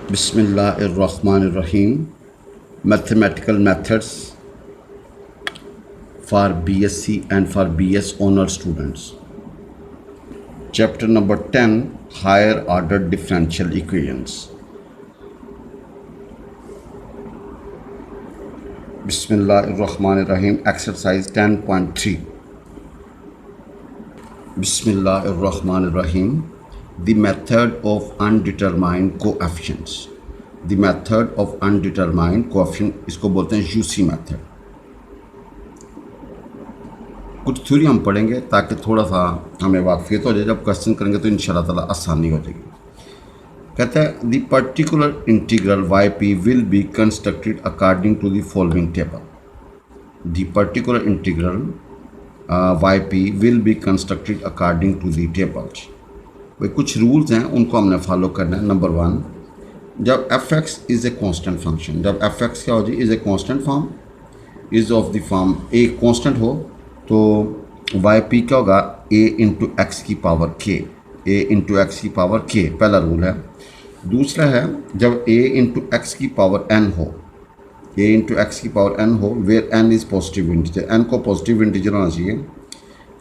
Bismillahirrahmanirrahim. Mathematical methods for BSc and for BS honor students. Chapter number 10, Higher Order Differential Equations. Bismillahirrahmanirrahim. Exercise 10.3. Bismillahirrahmanirrahim. The method of undetermined coefficients. The method of undetermined coefficient, इसको बोलते हैं UC method. कुछ theory हम पढ़ेंगे ताकि थोड़ा सा हमें वाकफियत हो जाए. जब क्वेश्चन करेंगे तो इंशाल्लाह ताला आसानी हो जाएगी. कहता है the particular integral y p will be constructed according to the following table. The particular integral y p will be constructed according to the tables. भाई कुछ रूल्स हैं उनको हमने फॉलो करना है. नंबर 1, जब F x is a constant function, जब F X क्या हो जी, is a constant form, is of the form a constant हो तो वाई पी क्या होगा, ए इंटू एक्स की power K, A into X की पावर के, पहला रूल है. दूसरा है जब ए इंटू एक्स की पावर एन हो, ए इंटू एक्स की पावर एन हो, where N is positive integer, N को पॉजिटिव इंटीजर होना चाहिए,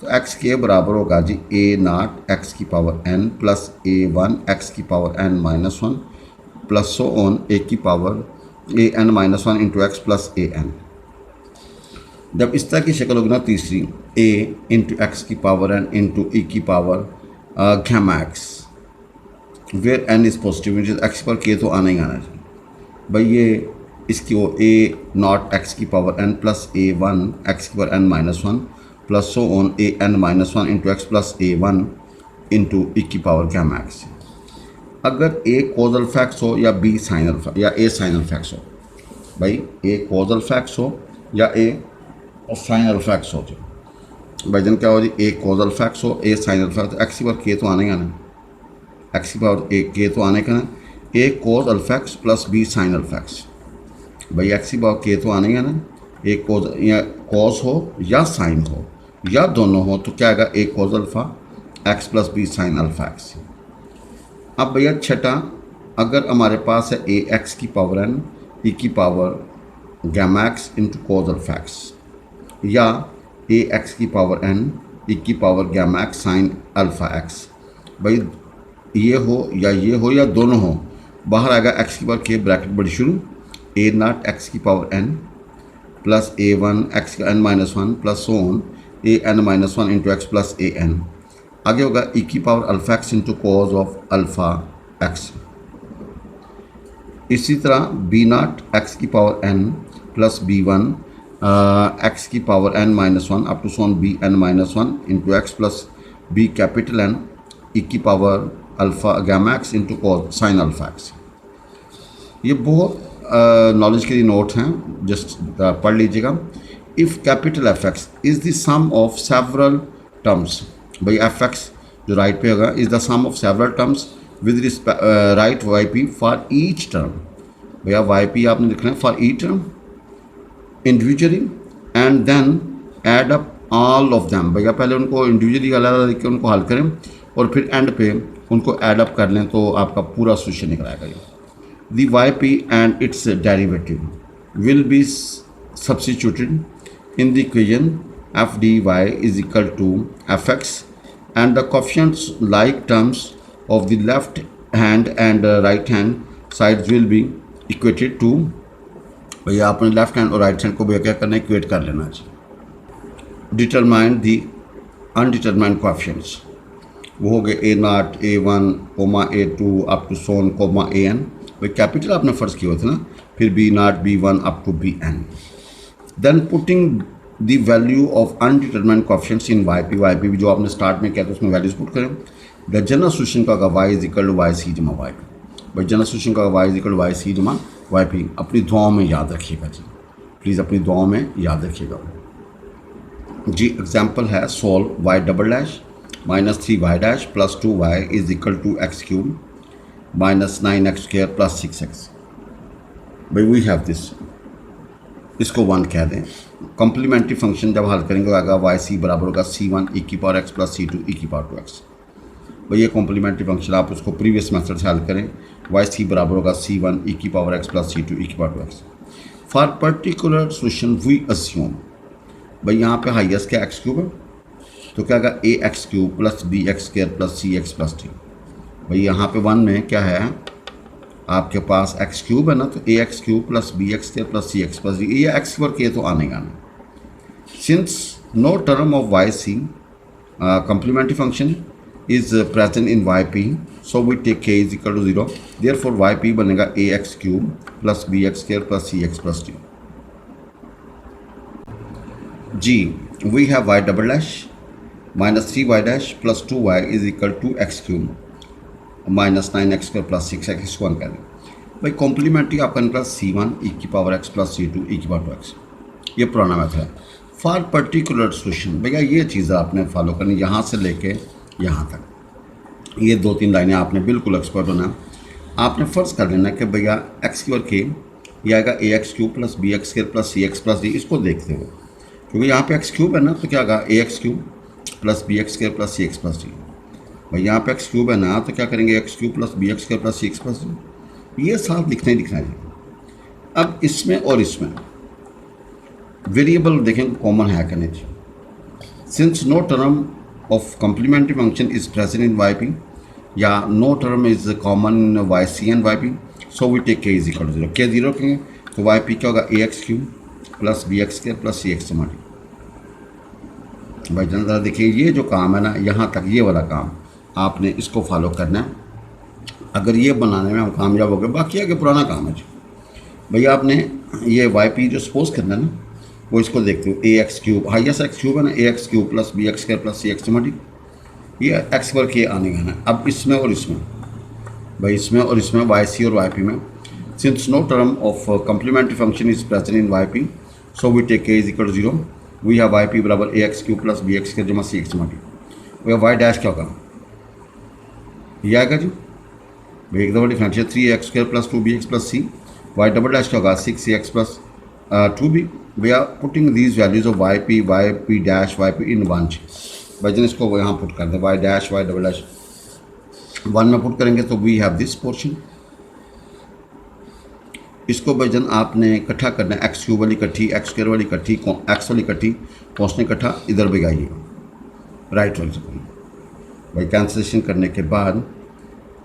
तो एक्स के बराबर होगा जी ए नाट एक्स की power N plus A one X की power N minus one plus so on A की power A N minus one into X plus A N. जब इस तरह की शक्ल होगी ना तीसरी, ए इंटू एक्स की पावर एन इंटू ई की power gamma X, where N is positive X पर के तो आना ही आना चाहिए. भाई ये इसकी वो ए नॉट एक्स की power N plus A one X की power N minus one plus so on A N minus one into X plus A one into ई की पावर गैमा एक्स. अगर ए कॉजल फैक्ट्स हो या B साइनल या ए साइनल facts हो, भाई ए causal facts हो या ए साइनल फैक्ट्स हो, जो भाई जन क्या हो जी, ए कॉजल फैक्ट्स हो ए साइनल फैक्ट्स, एक्स की पावर के तो आने का ना, एक्स की पावर ए के तो आने का ना, A causal facts plus B signal facts, भाई एक्स की पावर के तो आने का ना, ए कॉज या कॉज हो या साइन हो या दोनों हो तो क्या आएगा, A cos alpha X plus B sine alpha X. अब भैया छठा, अगर हमारे पास है ए एक्स की पावर एन ई की power gamma x into cos alpha X, या ए एक्स की पावर एन ई की power gamma X sine alpha X, भाई ये हो या दोनों हो, बाहर आएगा एक्स की पावर के ब्रैकेट बड़ी शुरू ए नाट एक्स की power N plus A one X का N minus one plus so on A N minus one into X plus A N. आगे होगा ई की power alpha X into cos of alpha X. इसी तरह B naught X की power N plus B one X की power N minus one up to so on B N minus one into X plus B capital N E की power alpha gamma x into cos sine alpha x. ये बहुत knowledge के लिए note हैं, just पढ़ लीजिएगा. If capital f x is the sum of several terms, भाई f x जो राइट पे होगा is the sum of several terms with right y p for each term. भैया वाई पी आपने लिखना है for each term individually and then add up all of them. भैया पहले उनको इंडिविजुअली अलग लिख के उनको हल करें और फिर एंड पे उनको एड अप कर लें तो आपका पूरा सोल्यूशन निकल आएगा. ये the yp and its derivative will be substituted in the equation f dy is equal to fx and the coefficients like terms of the left hand and right hand sides will be equated to, भैया आपने left hand और right hand को भैया क्या करना है, equate कर लेना चाहिए. डिटरमाइन दी अनडिटरमाइंड कोएफिशिएंट्स, वो हो गए A naught A one comma A two up to so on comma A N, भाई कैपिटल आपने फर्स्ट किया था ना, फिर B naught B one up to B N. Then putting the value of undetermined coefficients in Y P जो आपने start में किया था उसमें वैल्यूज पुट करें. द जनरल सोल्यूशन का Y is equal to Y C जमा वाई पी, भाई जनरल सोल्यूशन का Y is equal to Y C जमा वाई पी. अपनी दुआओं में याद रखिएगा जी, प्लीज़ अपनी दुआओं में याद रखिएगा जी. एग्जाम्पल है solve y double dash minus three y dash plus two y is equal to x cube minus 9x square plus 6x. भाई वी हैव दिस, इसको 1 कह दें. कॉम्प्लीमेंट्री फंक्शन जब हल करेंगे आएगा वाई सी बराबर होगा सी वन ई की power x plus C two E की पावर टू एक्स. भाई ये कॉम्प्लीमेंट्री फंक्शन आप उसको प्रीवियस मेथड से हल करें, वाई सी बराबर होगा C1 e की power x plus C2 e की power 2x। For particular solution we assume, भाई यहाँ पे हाइएस्ट क्या एक्स क्यूब है, तो क्या होगा A X cube plus B X square plus C x plus T. भाई यहाँ पे 1 में क्या है आपके पास एक्स क्यूब है ना, तो A X cube plus B X square plus C x plus D, ये एक्स पर के तो आने का नहीं। Since no term of Y C complementary function is present in yp, so we take k is equal to 0, therefore yp बनेगा ax cube plus bx square plus cx plus d। g we have y double dash minus 3y dash plus 2y is equal to x cube minus 9x square plus 6x, इसको one करें। भाई complementary आपका निकला c1 e की power x plus c2 e की power 2x, ये पुराना method है। फॉर पर्टिकुलर सोल्यूशन भैया ये चीज़ें आपने फॉलो करनी, यहाँ से लेके यहाँ तक, ये 2-3 लाइनें आपने बिल्कुल एक्सपर्ट होना। आपने फ़र्ज़ कर लेना कि भैया एक्स की और के ये आएगा A X cube plus B X square plus C x plus D, इसको देखते हुए क्योंकि यहाँ पे एक्स क्यूब है ना, तो क्या आएगा A X cube plus B X square plus C x plus D. भाई यहाँ पे एक्स क्यूब है ना, तो क्या करेंगे X cube plus B X square plus C x plus D, ये साथ लिखना ही लिखना है। अब इसमें और इसमें वेरिएबल देखें कॉमन है कि नहीं। Since no term of complementary function is present in Y P या no term is common in Y C and Y P, so we take के इज इक्वल टू 0। के 0 कहेंगे तो वाई पी क्या होगा A X cube plus B X square plus C X हमारी। भाई ज़रा देखिए ये जो काम है ना, यहाँ तक ये वाला काम आपने इसको फॉलो करना है। अगर ये बनाने में हम कामयाब हो गए, बाकी आगे पुराना काम है जी। भैया आपने ये वाई पी जो सपोज करना है ना, वो इसको देखते हो A X cube, highest X cube है ना, A X cube plus B X square plus C X multi, ये एक्स पर के आने का है। अब इसमें और इसमें, भाई इसमें और इसमें वाई सी और वाई पी में, since no term of complementary function is present in Y P, so we take के is equal to 0, we have Y P बराबर A X cube plus B X square जमा C X multi. भैया Y dash क्या होगा, ये आएगा जी भाई एक दफ़ा differential 3x square plus 2bx plus C, Y double dash क्या होगा 6ax प्लस 2b। भैया putting these values of Y p dash y p in bunch, भाई जन इसको यहाँ पुट कर दें, y dash Y double dash 1 में पुट करेंगे तो वी हैव दिस पोर्शन। इसको भाई जन आपने इकट्ठा करना है, एक्स क्यूब वाली इकट्ठी, एक्स स्क्वायर वाली इकट्ठी, एक्स वाली इकट्ठी, कॉन्स्टेंट इकट्ठा, इधर भिगाइए राइट वाली से। भाई कैंसलेशन करने के बाद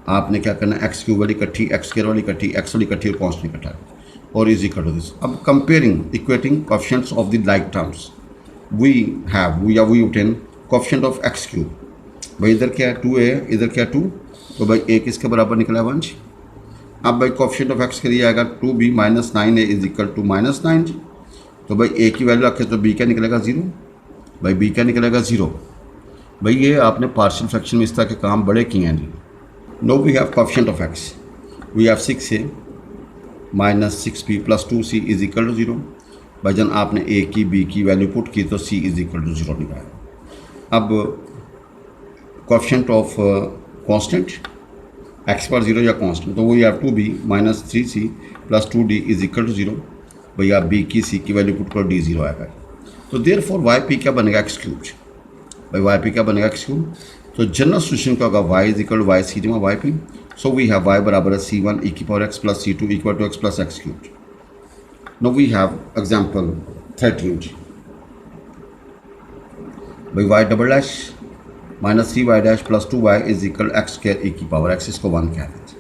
आपने क्या करना है, एक्स क्यूब वाली इकट्ठी, एक्स स्क्वायर वाली इकट्ठी, एक्स वाली इकट्ठी और कॉन्स्टेंट इकट्ठा, और इज इक्वल टू दिस। अब comparing equating coefficients of the like terms, we obtain coefficient of x cube. भाई इधर क्या है 2a, इधर क्या है 2, तो भाई a किसके बराबर निकला है 1। अब भाई कोएफिशिएंट ऑफ एक्स के लिए आएगा 2b minus 9a is equal to minus 9, तो भाई a की वैल्यू रखें तो b क्या निकलेगा 0, भाई b क्या निकलेगा 0। भाई ये आपने पार्शियल फ्रैक्शन में इस तरह के काम बड़े किए हैं जी। No we have coefficient of X, we have 6a minus 6b plus 2c is equal to 0। भाई जन आपने a की b की वैल्यू पुट की तो c इज इक्वल टू 0 निकाला। अब कोएफिशिएंट ऑफ कांस्टेंट x पर 0 या कांस्टेंट, तो we have 2b minus 3c plus 2d is equal to 0। भैया b की c की वैल्यू पुट करो, d 0 आएगा। तो देयरफॉर yp क्या बनेगा x क्यूब, भाई वाई पी क्या बनेगा एक्स क्यूब। तो जनरल सोल्यूशन क्या होगा, Y is equal to Y C जमा Y P, so we have Y बराबर है C1 e की power x plus C2 equal to X plus X cube. No we have example 13, भाई Y double dash minus 3y dash plus 2y is equal X square e की power x, इसको 1 कह देते।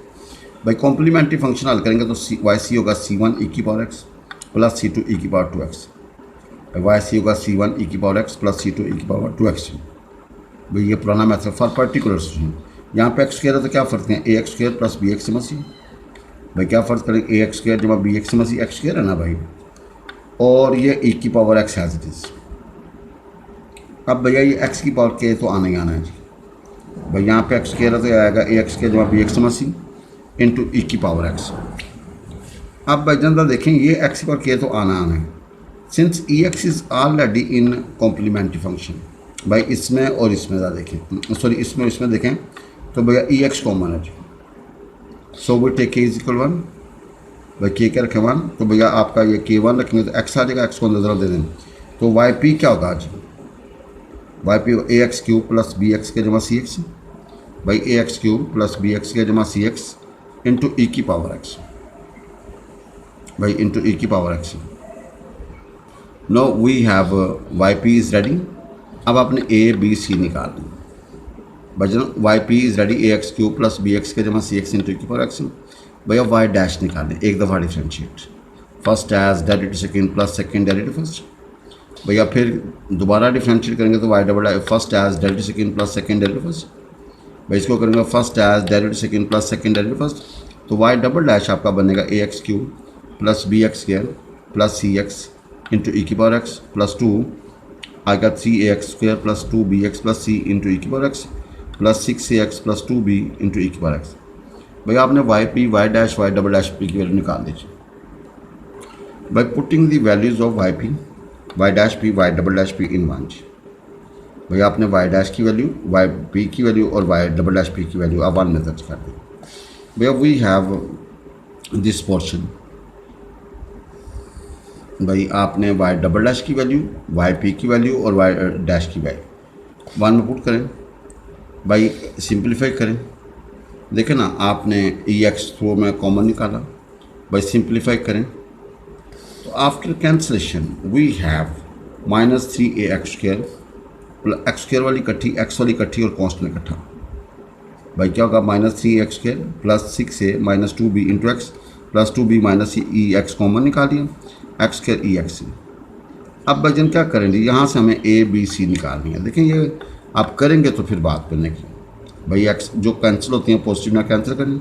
भाई complementary function हल करेंगे तो Y C होगा C1 e की power x plus C2 e की पावर 2x, वाई सी होगा C1 e की power x plus C2 e की पावर 2x। भाई ये पुराना मैथड फॉर पर्टिकुलर सोल्यूशन। यहाँ पे एक्स स्क्वायर है तो क्या फ़र्क है, A X square plus B X C. भाई क्या फ़र्क करेंगे, ए एक्स स्क्वायर जमा B X C, X square है ना भाई, और ये e की power X has it is. अब भैया ये x की पावर के तो आना ही आना है जी। भाई यहाँ पे एक्स स्क्वायर है तो आएगा ए एक्स स्क्वायर जमा बी एक्स सी इंटू ई की पावर एक्स। अब भाई जनरल देखें ये x की पावर के तो आना आना है, since e x is already in complementary function. भाई इसमें और इसमें ज़रा देखें, सॉरी इसमें और इसमें देखें तो भैया ई एक्स कॉमन है जी, सो वी टेक के इज इक्वल 1। भाई के क्या रखें 1, तो भैया आपका ये के 1 रखेंगे तो एक्स आ जाएगा, एक्स को अंदर दे दें तो वाई पी क्या होगा जी, Y P A X cube plus B X के जमा सी एक्स। भाई A X cube plus B X जमा सी एक्स इंटू ई की पावर एक्स, भाई इंटू ई की power X. No we have Y P is ready. अब आपने A B C निकालना बजन, Y P is ready A X cube plus B X जमा C X into ई की power x. भैया वाई डैश निकालें, एक दफ़ा differentiate, first as derivative second plus second derivative first. भैया फिर दोबारा डिफ्रेंशिएट करेंगे तो Y double first as derivative second plus second derivative first. भाई इसको करेंगे first as derivative second plus second derivative first, तो वाई डबल डैश आपका बनेगा A X cube plus B X square plus C X into ई की power x plus 2 आएगा 3ax square plus 2bx plus C into ई की power x plus 6ax plus 2b into ई की power x. भैया आपने Y P Y dash Y double dash P की value निकाल दीजिए by putting the values of Y P Y dash P Y double dash P in one जी। भैया आपने Y dash की वैल्यू वाई पी की वैल्यू और Y double dash P की वैल्यू आप वन में दर्ज कर दें। भैया वी हैव दिस पोर्शन, भाई आपने वाई डबल डैश की वैल्यू वाई पी की वैल्यू और वाई डैश की वैल्यू वन में पुट करें, भाई सिंप्लीफाई करें। देखें ना, आपने ई एक्स थ्रू में कॉमन निकाला, भाई सिंप्लीफाई करें तो after cancellation we have minus 3ax square plus x square वाली इकट्ठी एक्स वाली इकट्ठी और कॉन्स्टेंट इकट्ठा। भाई क्या होगा minus 3ax square plus 6a minus 2b into X plus 2b minus E X common निकाल दिया एक्स स्क्वायर ई एक्स। अब भजन क्या करेंगे, यहाँ से हमें ए बी सी निकालनी है। देखें ये आप करेंगे तो फिर बात करने की, भाई एक्स जो कैंसिल होती हैं पॉजिटिव ना कैंसिल करें।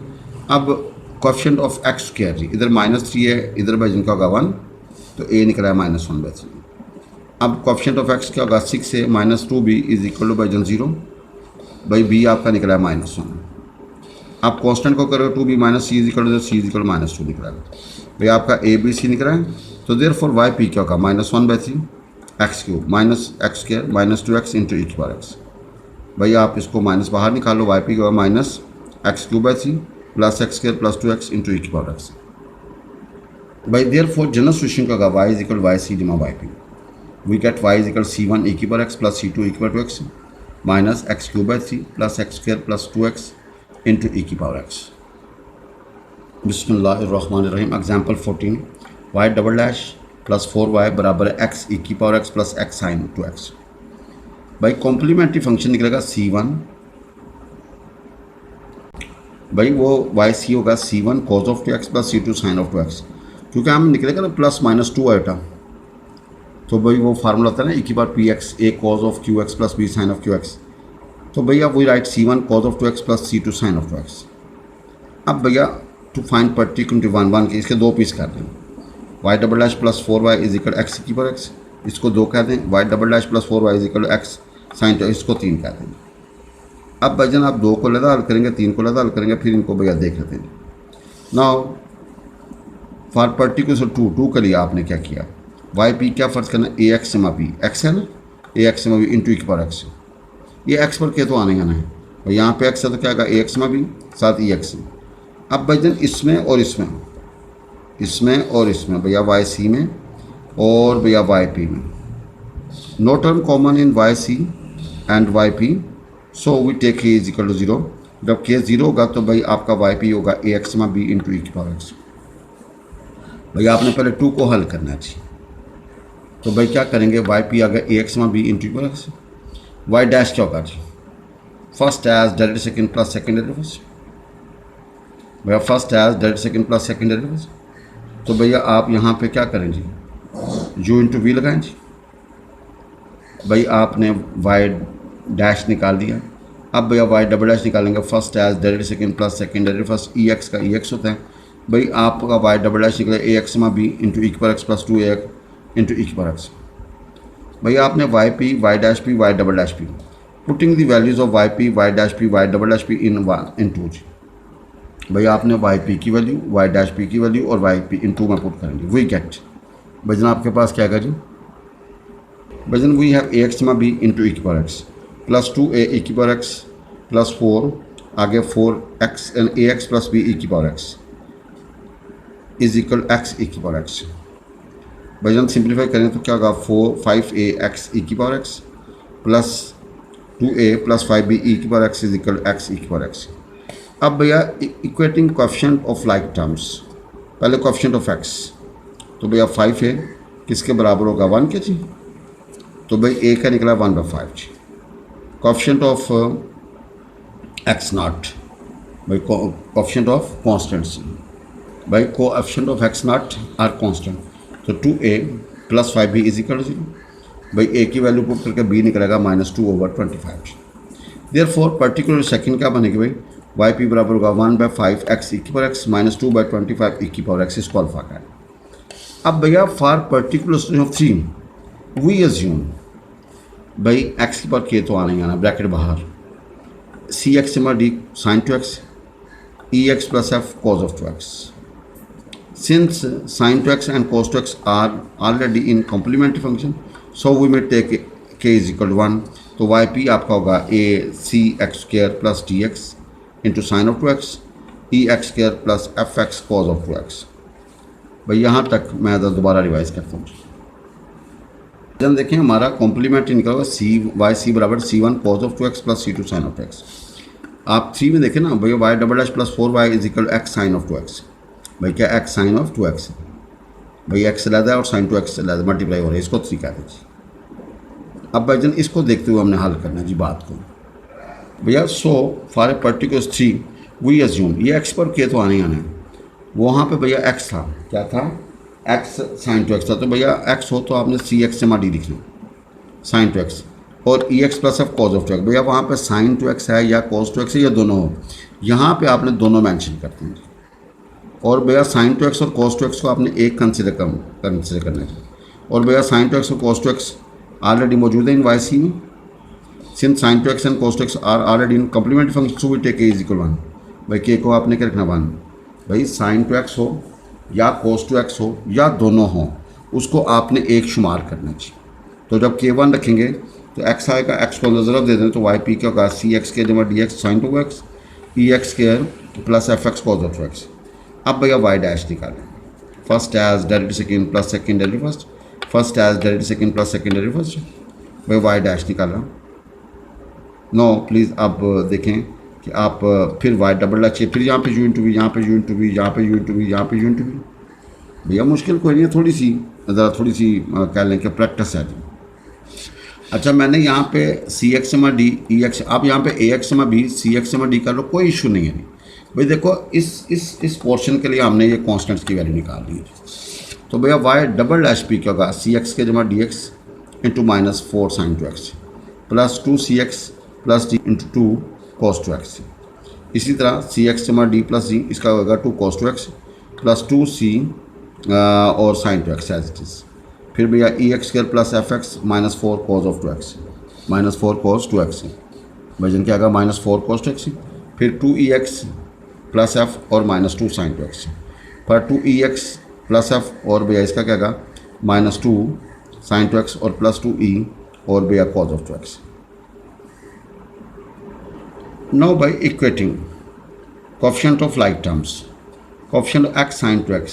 अब कोएफिशिएंट ऑफ एक्स स्क्वायर जी, इधर -3 है, इधर भजन का होगा 1, तो ए निकला है -1/3। अब कोएफिशिएंट ऑफ एक्स क्या होगा 6 है minus 2b is equal to भजन 0, भाई बी आपका निकला है -1। आप कांस्टेंट को करोगे 2b minus c is equal to c is equal -2 निकला है, भाई आपका ए बी सी निकला है। तो देयरफॉर वाई पी क्या होगा -1/3 X cube minus X square minus 2x into ई की पावर एक्स। भाई आप इसको माइनस बाहर निकालो, वाई पी का minus x cube by 3 plus x square plus 2x into ई की पावर एक्स। भाई देयरफॉर जनरल सॉल्यूशन का होगा वाई इज इक्वल वाई सी जमा Y P. We get Y is equal C1 E की power x plus C2 E की power 2x minus x cube by 3 plus x square plus 2x into ई की power x. बिस्मिल्लाहिर्रहमानिर्रहीम। Example 14 y double dash plus 4y बराबर है x e की power x plus x sine 2x। भाई complementary function निकलेगा C1, भाई वो Y C होगा C1 cos of 2x plus C2 sine of 2x, क्योंकि हम निकलेगा ना प्लस माइनस 2 आइटा, तो भाई वो फार्मूला होता है ना ई की power p x a cos of q x plus B sine of q x. तो भैया वही right C1 cos of 2x plus C2 sine of 2x। अब भैया टू फाइंड पर्टिकुलर 1 के इसके दो पीस कर दें, y double dash plus 4y is equal x की पावर एक्स, इसको 2 कह दें, y double dash plus 4y is equal x sine, तो इसको 3 कह दें। अब भजन आप 2 को लदा हल करेंगे, 3 को लदा हल करेंगे, फिर इनको भैया देख लेते हैं। नाउ फॉर पर्टिकुलर 2 के लिए आपने क्या किया, वाई पी क्या फ़र्ज करना, ए एक्स समा पी एक्स है ना, ए एक्स समा बी इंटू ई की पावर एक्स। ये एक्स पर क्या तो आने आना है, और यहाँ पे एक्स है तो क्या आएगा ए एक्स समा बी साथ ई एक्स। अब भजन इसमें और इसमें, इसमें और इसमें, भैया वाई सी में और भैया वाई पी में, no term common in Y C and Y P, so we take के इज इक्वल टू 0। जब के 0 होगा तो भाई आपका वाई पी होगा ए एक्स में बी इंटू ई की पावर एक्स। भैया आपने पहले 2 को हल करना चाहिए, तो भाई क्या करेंगे, वाई पी आ गया ए एक्स में बी इंटू ई की पावर एक्स। वाई डैश क्या होगा जी, first as derivative second plus second derivative first, भैया first as derivative second plus second derivative first. तो भैया आप यहाँ पे क्या करें जी, यू इंटू वी लगाएं जी। भाई आपने वाई डैश निकाल दिया, अब भैया वाई डबल डैश निकालेंगे, first as derivative second plus second derivative first, e x का ई एक्स होता है, भाई आपका वाई डबल डैश निकले ए एक्स में बी इंटू ई की power x plus 2 a into ई की पावर एक्स। भैया आपने Y P Y dash P Y double dash p, putting the values of Y P Y dash P Y double dash P in 2 जी। भैया आपने Y P की value y dash P की value और Y p in 2 में put करेंगे, we get भजन आपके पास क्या आएगा जी, भजन वी हैव ए एक्स में बी इंटू ई की पावर एक्स प्लस 2a ई की पावर एक्स प्लस 4 आगे 4x and a x plus b e की power x is equal x e की पावर एक्स। भजन सिंप्लीफाई करें तो क्या होगा 5a x ई की power x plus 2a plus 5b e की power x is equal x e की power x. अब भैया equating coefficient of like terms, पहले कोएफिशिएंट ऑफ एक्स, तो भैया 5 है किसके बराबर होगा 1 के जी, तो भाई ए का निकला 1/5 जी। कोएफिशिएंट ऑफ एक्स नॉट, भाई कोएफिशिएंट ऑफ कॉन्स्टेंट्स, भाई coefficient of x naught are constant, तो 2a plus 5b is equal to 0, भाई ए की वैल्यू पुट करके b निकलेगा -2/25। देयरफॉर पर्टिकुलर सेकंड क्या बनेगी भाई, वाई पी बराबर होगा 1/5 एक्स ई की पावर एक्स -2/25 ई की power x is call for. अब भैया for particular station of 3 we assume भाई एक्स की पावर के तो आना ही आना, ब्रैकेट बाहर, c x d sine two x e x plus f cos of 2x। Since sin 2x and cos 2x are already in complementary function, so we may take k is equal to 1, तो yp आपका होगा a c x square plus dx into sin of 2x e x square plus fx cos of 2x। भाई यहाँ तक मैं दोबारा revise करता हूँ। जब देखें हमारा कॉम्प्लीमेंट्री निकला होगा सी वाई सी बराबर c1 cos of 2x plus c2 sin of 2x। आप 3 में देखें ना भैया y double dash plus 4y is equal x sin of 2x, भाई क्या x साइन ऑफ 2x है, भाई x लैदा है और साइन 2x लैदा मल्टीप्लाई हो रहा है, इसको 3 कह दीजिए। अब भाई जन इसको देखते हुए हमने हल करना है जी बात को भैया। So for a particular 3 we assume, ये x पर के तो आने आना है, वहाँ पे भैया x था, क्या था x साइन 2x था, तो भैया x हो तो आपने सी एक्स से डी लिखना साइन 2x और e x plus f cos of 2x, भैया वहाँ पे साइन 2x है या कॉज 2x है या दोनों हो, यहाँ पे आपने दोनों मेंशन करते हैं। और भैया साइन 2x और कॉस 2x को आपने एक कंसिडर करना है, और भैया साइन 2x और कॉस 2x ऑलरेडी मौजूद है इन वाई सी में। Since sine 2x and cos 2x are already in complementary function, so we take के इज इक्वल 1, भाई के को आपने क्या रखना 1, भाई साइन 2x हो या कॉस 2x हो या दोनों हो, उसको आपने एक शुमार करना चाहिए। तो जब k1 रखेंगे तो x आएगा, x को नजर दे दें तो वाई पी क्या होगा सी एक्स के जमा d x sine 2x e x square plus f x cos of 2x। अब भैया वाई डैश निकालें, first as derivative second plus second derivative first, first as derivative second plus second derivative first, भाई y dash निकाल रहा हूँ। Know please अब देखें कि आप फिर वाई डबल डैश, फिर यहाँ पे यू इंटू वी, यहाँ पे यू इंटू वी, यहाँ पे यू इंटू वी, यहाँ पे यू इंटू वी, भैया मुश्किल कोई नहीं है, थोड़ी सी कह लें कि प्रैक्टिस है। अच्छा मैंने यहाँ पे सी एक्स में डी ई एक्स, आप यहाँ पे ए एक्स में बी सी एक्स में डी कर लो, कोई इशू नहीं है। भाई देखो इस पोर्शन के लिए हमने ये कॉन्स्टेंट्स की वैल्यू निकाल ली है, तो भैया वाई डबल डैश पी क्या होगा सी एक्स के जमा d x into -4 sine 2x plus 2 c x plus d into 2 cos 2x। इसी तरह सी एक्स जमा डी प्लस डी, इसका होगा 2 cos 2x प्लस 2 सी और sign 2x as it is. फिर भैया e x square plus f x -4 cos of 2x, -4 cos 2x, वजन क्या आएगा -4 cos 2x, फिर 2 ई एक्स प्लस एफ और -2 साइन 2x, पर 2 ई एक्स प्लस एफ और भैया इसका क्या आएगा -2 साइन 2x और प्लस 2 ई और भैया cos of 2x। Now by equating coefficient of like terms, coefficient of x sine 2x,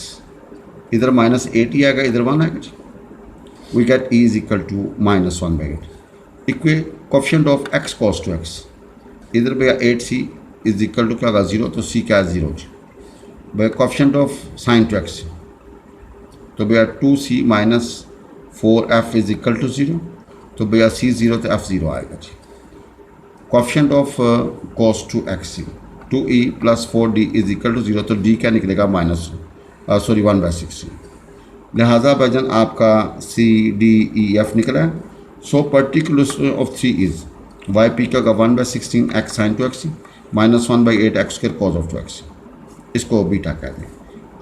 इधर -8 ही आएगा, इधर 1 आएगा जी, we get e is equal to -1/8। Equate coefficient of x cos 2x, इधर भैया 8c इज इक्वल टू क्या होगा 0, तो c क्या है 0 जी। भैया कोएफिशिएंट ऑफ sin 2x, तो भैया 2c -4f is equal to 0, तो भैया c 0 तो f 0 आएगा जी। Coefficient of cos 2x 2e plus 4d is equal to 0, तो d क्या निकलेगा 1/6। लिहाजा भाईजान आपका सी डी ई एफ निकला है। So particular of 3 is y P का 1/16 x sine 2x -1/8 x square cos of 2x, इसको बीटा कह दें।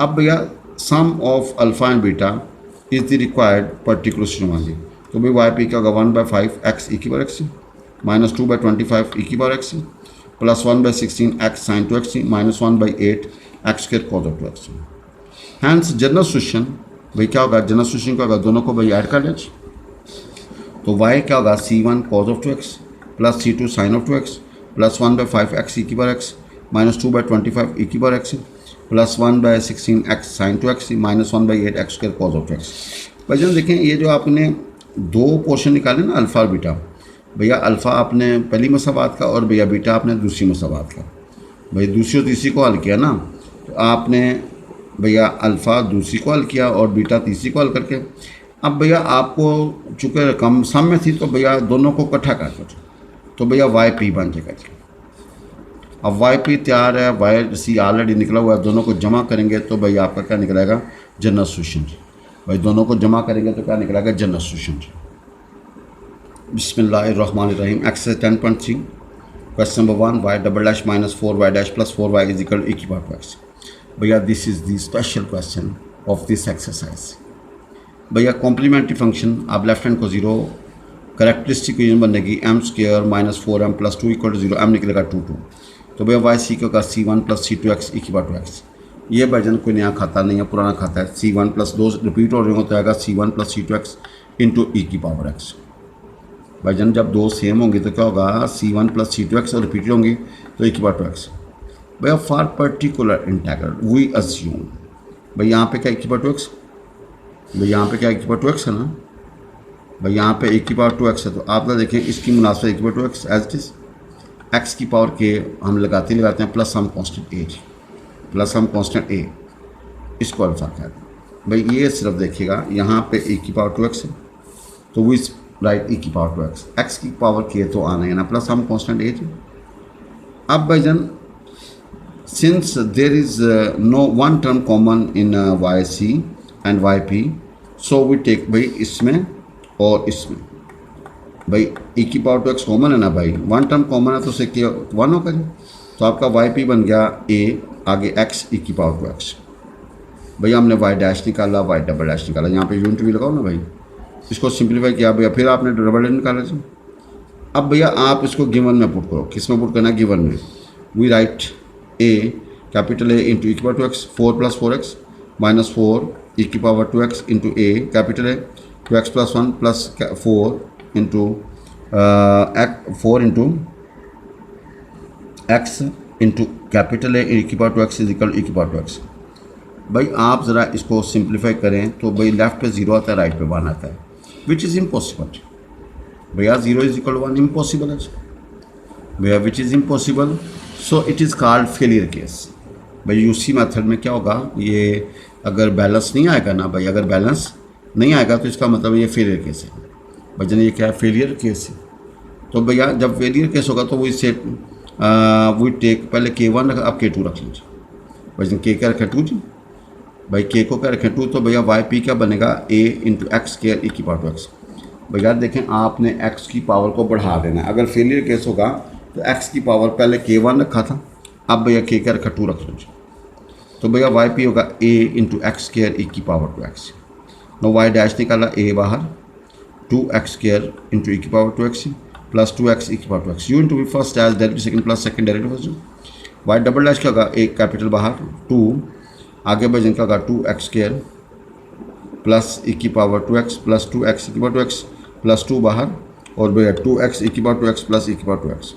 अब भैया sum of alpha and beta is the required particular श्रीमानी, तो भाई वाई पी का 1/5 एक्स ई की बार एक्स -2/25 ई की बार x plus 1/16 x sine 2x -1/8 x square cos of 2x। Hence general solution भाई क्या होगा, जनरल सोल्यूशन क्या होगा, दोनों को भाई ऐड कर लें, तो y क्या होगा c1 cos of 2x plus c2 sine of 2x plus 1/5 x e की बार x -2/25 ई की बार x plus 1/16 x sine 2x -1/8 x square cos of 2x। भाई जब देखें ये जो आपने दो पोर्शन निकाले ना अल्फा और बीटा, भैया अल्फ़ा आपने पहली मसावात का और भैया बीटा आपने दूसरी मसावात का। भाई दूसरी और तीसरी को हल किया ना, तो आपने भैया अल्फ़ा दूसरी को हल किया और बीटा तीसरी को हल करके, अब भैया आपको चूँकि रकम सम में थी तो भैया दोनों को इकट्ठा कर दो, तो भैया वाई पी बन जाएगा जी। अब वाई पी तैयार है, वाई सी ऑलरेडी निकला हुआ है, दोनों को जमा करेंगे तो भैया आपका क्या निकलेगा, जनरल सोल्यूशन जी। भाई दोनों को जमा करेंगे तो क्या निकलेगा, जनरल सोल्यूशन जी। बिस्मिल्लाहिर्रहमानिर्रहीम। Exercise 10.3 question number 1, y double dash minus 4y dash plus 4y is equal to e power x। भैया this is the special question of this exercise. भैया कॉम्प्लीमेंट्री फंक्शन, आप लेफ्ट हैंड को 0, characteristic equation बनेगी m square minus 4m plus 2 equal to 0, m निकलेगा 2 2। तो भैया Y C का c1 plus c2x e power x। ये वर्जन कोई नया खाता नहीं है, पुराना खाता है। c1 प्लस 2 रिपीट हो रहे हो तो आएगा c1 प्लस c2x इंटू ई की पावर x। वर्जन जब दो सेम होंगे तो क्या होगा, c1 प्लस c2x और रिपीट होंगी तो ई की पावर x। भैया for particular integral we assume, भाई यहाँ पे क्या ई की पावर x, भाई यहाँ पे क्या ई की पावर x है ना, भाई यहाँ पे ई की पावर 2x है, तो आप ना देखें इसकी मुनासिब ई की power 2x as it is, x की पावर के हम लगाते हैं प्लस हम कांस्टेंट ए, प्लस हम कांस्टेंट ए, इसको अल्फा कहते हैं। भाई ये सिर्फ देखिएगा यहाँ पे ई की पावर 2x है तो वो इस राइट ई की पावर 2x, एक्स की पावर के तो आना है ना, प्लस हम कांस्टेंट ए। अब भाईजान since there is no one term common in Y C and Y P, so we take भाई इसमें और इसमें, भाई ई की पावर 2x कॉमन है ना भाई, वन टर्म कॉमन है तो उसे क्या 1 होगा जी। तो आपका वाई पी बन गया ए, आगे एक्स ई की पावर 2x। भैया हमने वाई डैश निकाला, वाई डबल डैश निकाला, यहाँ पे यूनिट भी लगाओ ना भाई, इसको सिंप्लीफाई किया भैया, फिर आपने डबल डैश निकाला जी। अब भैया आप इसको गिवन में पुट करो, किस में पुट करना है, गिवन में। We write a capital a into ई की power 2x, 4 plus 4x minus 4 e की power 2x into a capital a 2x plus 1 plus 4 into 4 into x into capital a e की power 2x is equal ई की power 2x। भाई आप ज़रा इसको simplify करें तो भाई लेफ्ट पे 0 आता है, राइट पे 1 आता है, विच इज़ इम्पॉसिबल। भैया 0 इज इक्वल 1 इम्पॉसिबल है भैया, which is impossible, so it is called failure case. भाई यूसी मेथड में क्या होगा, ये अगर बैलेंस नहीं आएगा ना भाई, अगर बैलेंस नहीं आएगा तो इसका मतलब ये फेलियर केस है। भजन ये क्या है, फेलियर केस है। तो भैया जब फेलियर केस होगा तो वो इससे वो टेक पहले K1 रखा, अब K2 रख लीजिए। भजन के क्या रखें 2 जी, भाई के को क्या रखें 2, तो भैया वाई पी क्या बनेगा ए इंटू एक्स स्क्वायर ई की पावर 2x। भैया देखें आपने एक्स की पावर को बढ़ा देना है, अगर फेलियर केस होगा तो एक्स की पावर पहले K1 रखा था, अब भैया के क्या रखा 2 रख लीजिए। तो भैया वाई पी होगा A into x square e की power 2x। Know why dash निकाला, ए बाहर 2x स्क्वायर इंटू ई की power 2x plus 2x e की power 2x, u into v first as derivative second plus second derivative first. Y double dash क्या होगा, ए capital बाहर 2, आगे भजन का होगा 2x स्क्वायर प्लस ई की power 2x plus 2x e की पावर 2x प्लस 2 बाहर, और भैया 2x ई की पावर 2x प्लस ई की पावर 2x।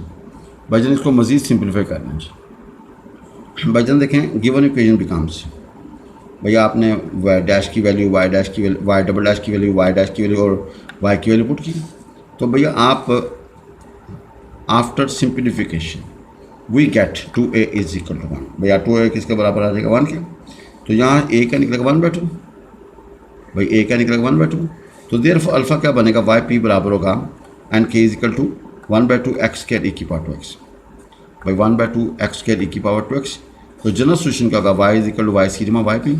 भजन इसको मज़ीद सिंप्लीफाई करना है। भजन देखें गिवन इक्वेशन बिकम्स, भैया आपने वाई डैश की वैल्यू, वाई डैश की वैल्यू, वाई डबल डैश की वैल्यू, वाई डैश की वैल्यू और वाई की वैल्यू पुट की। तो भैया आप after simplification we get 2a is equal to 1। भैया 2a किसके बराबर आ जाएगा, 1 के। तो यहाँ a का निकलेगा 1/2, भाई a का निकलेगा 1/2, तो देयर अल्फ़ा क्या बनेगा, वाई पी बराबर होगा and k is equal to 1/2 x square e की पावर 2x। भाई 1/2 एक्स स्क्वायर ई की पावर 2x, तो जनरल सोल्यूशन क्या होगा, y is equal to Y C जमा वाई पी,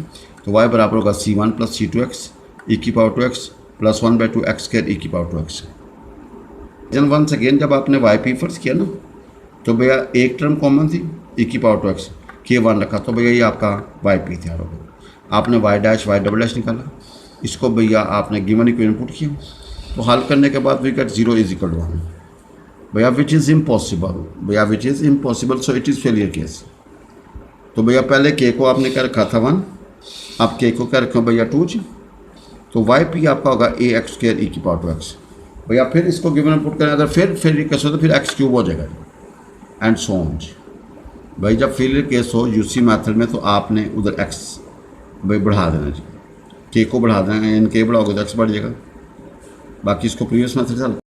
तो y बराबर होगा c1 प्लस c2x ई की power 2x plus 1/2 x square e की पावर 2x। जन वंस अगेन जब आपने वाई पी फर्ज किया ना, तो भैया एक टर्म कॉमन थी ई की पावर 2x, K1 रखा, तो भैया ये आपका वाई पी तैयार हो गया। आपने Y dash Y double dash निकाला, इसको भैया आपने गिवन इक्वेशन पुट किया, तो हल करने के बाद we get 0 is equal to 1। भैया विच इज़ इम्पॉसिबल, भैया which is impossible, so it is failure case. तो भैया पहले के को आपने क्या रखा था 1, अब के को क्या रखा भैया 2 जी, तो वाई पी आपका होगा ए एक्स स्क्वायर ई की पावर 2x। भैया फिर इसको गिवन पुट करें, अगर फिर फेलियर केस हो तो फिर एक्स क्यूब हो जाएगा एंड सो ऑन जी। भाई जब फेलियर केस हो यूसी मेथड में तो आपने उधर एक्स भाई बढ़ा देना जी, के को बढ़ा देना, एन के बढ़ाओगे तो एक्स बढ़ जाएगा। बाकी इसको प्रीवियस मेथड से